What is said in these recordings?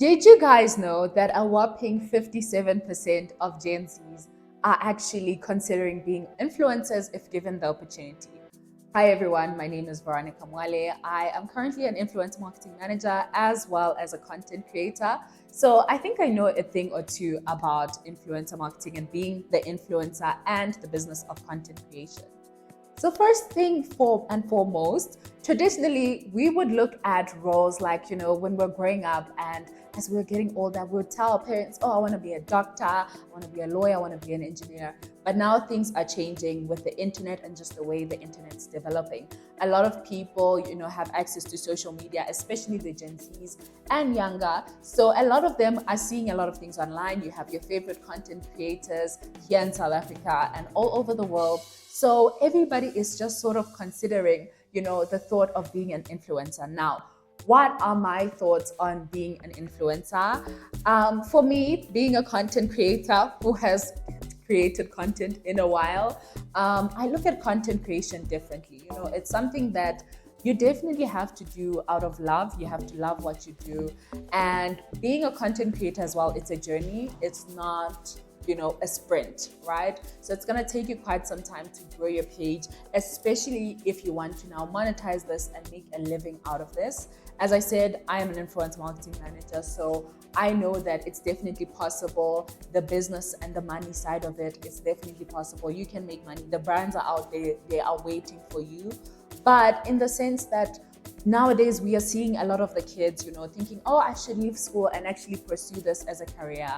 Did you guys know that a whopping 57% of Gen Zs are actually considering being influencers if given the opportunity? Hi everyone, my name is Veronica Mwale. I am currently an influence marketing manager as well as a content creator. So I think I know a thing or two about influencer marketing and being the influencer and the business of content creation. So first thing and foremost, traditionally, we would look at roles like, when we're growing up and as we're getting older, we would tell our parents, oh, I want to be a doctor, I want to be a lawyer, I want to be an engineer. But now things are changing with the internet and just the way the internet's developing. A lot of people, have access to social media, especially the Gen Zs and younger. So a lot of them are seeing a lot of things online. You have your favorite content creators here in South Africa and all over the world. So everybody is just sort of considering, the thought of being an influencer. Now, what are my thoughts on being an influencer? For me, being a content creator who has created content in a while, I look at content creation differently. It's something that you definitely have to do out of love. You have to love what you do. And being a content creator as well, it's a journey. It's not a sprint, right? So it's going to take you quite some time to grow your page, especially if you want to now monetize this and make a living out of this. As I said, I am an influence marketing manager, so I know that it's definitely possible. The business and the money side of it is definitely possible. You can make money. The brands are out there. They are waiting for you. But in the sense that nowadays we are seeing a lot of the kids, thinking, oh, I should leave school and actually pursue this as a career.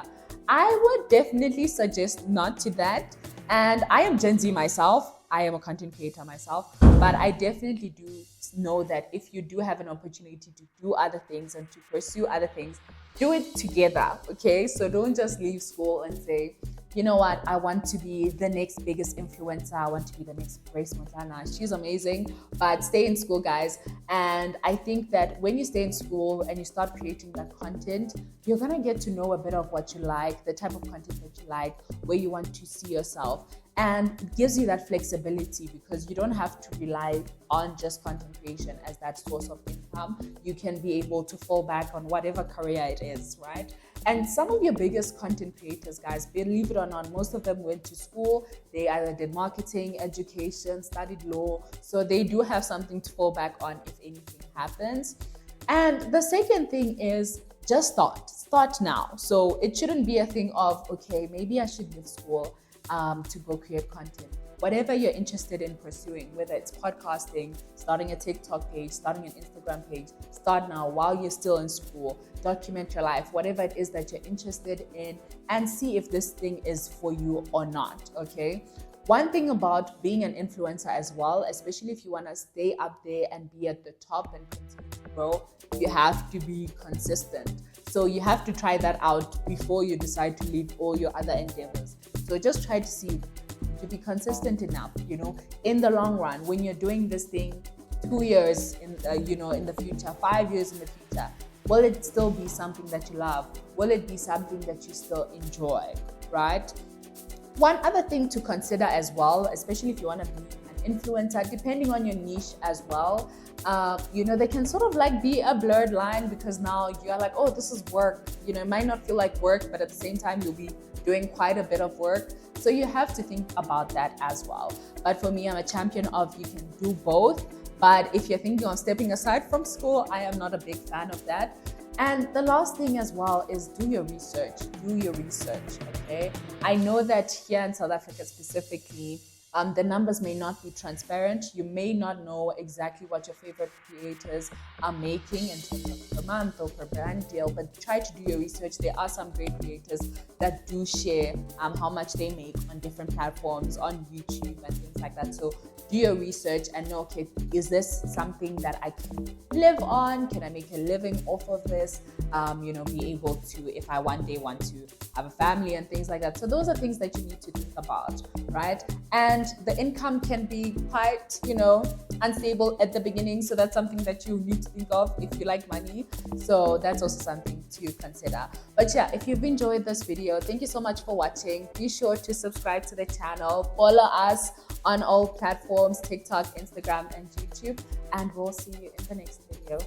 I would definitely suggest not to that. And I am Gen Z myself. I am a content creator myself, but I definitely do know that if you do have an opportunity to do other things and to pursue other things, do it together, okay? So don't just leave school and say, you know what, I want to be the next biggest influencer. I want to be the next Grace Montana. She's amazing, but stay in school, guys. And I think that when you stay in school and you start creating that content, you're gonna get to know a bit of what you like, the type of content that you like, where you want to see yourself. And it gives you that flexibility because you don't have to rely on just content creation as that source of income. You can be able to fall back on whatever career it is, right? And some of your biggest content creators, guys, believe it or not, most of them went to school. They either did marketing, education, studied law. So they do have something to fall back on if anything happens. And the second thing is just start now. So it shouldn't be a thing of, okay, maybe I should leave school to go create content. Whatever you're interested in pursuing, whether it's podcasting, starting a TikTok page, starting an Instagram page, start now while you're still in school. Document your life, whatever it is that you're interested in, and see if this thing is for you or not, okay? One thing about being an influencer as well, especially if you want to stay up there and be at the top and continue to grow, you have to be consistent. So you have to try that out before you decide to leave all your other endeavors. So just try to see to be consistent enough, in the long run, when you're doing this thing 2 years in the future, 5 years in the future, will it still be something that you love? Will it be something that you still enjoy, right? One other thing to consider as well, especially if you want to be an influencer, depending on your niche as well, they can sort of like be a blurred line because now you're like, oh, this is work. It might not feel like work, but at the same time, you'll be doing quite a bit of work. So you have to think about that as well. But for me, I'm a champion of you can do both. But if you're thinking of stepping aside from school, I am not a big fan of that. And the last thing as well is do your research, okay? I know that here in South Africa specifically, the numbers may not be transparent. You may not know exactly what your favorite creators are making in terms of per month or per brand deal, but try to do your research. There are some great creators that do share how much they make on different platforms, on YouTube and things like that. So do your research and know, okay, is this something that I can live on? Can I make a living off of this? Be able to, if I one day want to have a family and things like that. So those are things that you need to think about, right? And the income can be quite, unstable at the beginning. So that's something that you need to think of if you like money. So that's also something to consider. But yeah, if you've enjoyed this video, thank you so much for watching. Be sure to subscribe to the channel. Follow us on all platforms, TikTok, Instagram, and YouTube. And we'll see you in the next video.